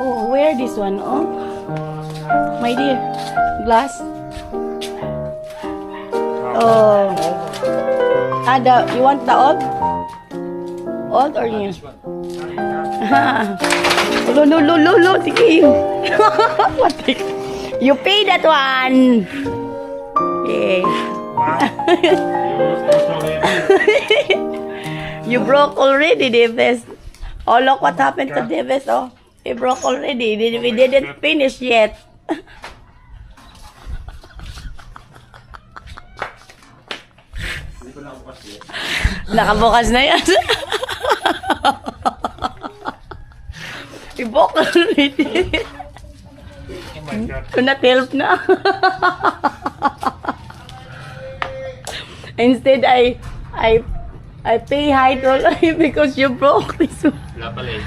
Oh, where this one? Oh, my dear, glass. Oh, you want the old? Old or new? Lo, sige. What the? You pay that one. Yeah. You broke already, Davis. Oh, look what happened to Davis. Oh, he broke already. We didn't finish yet. Nakabukas na yan. I-broke already. Cannot help na. Instead, I pay high toll because you broke this one. Wala pala eh.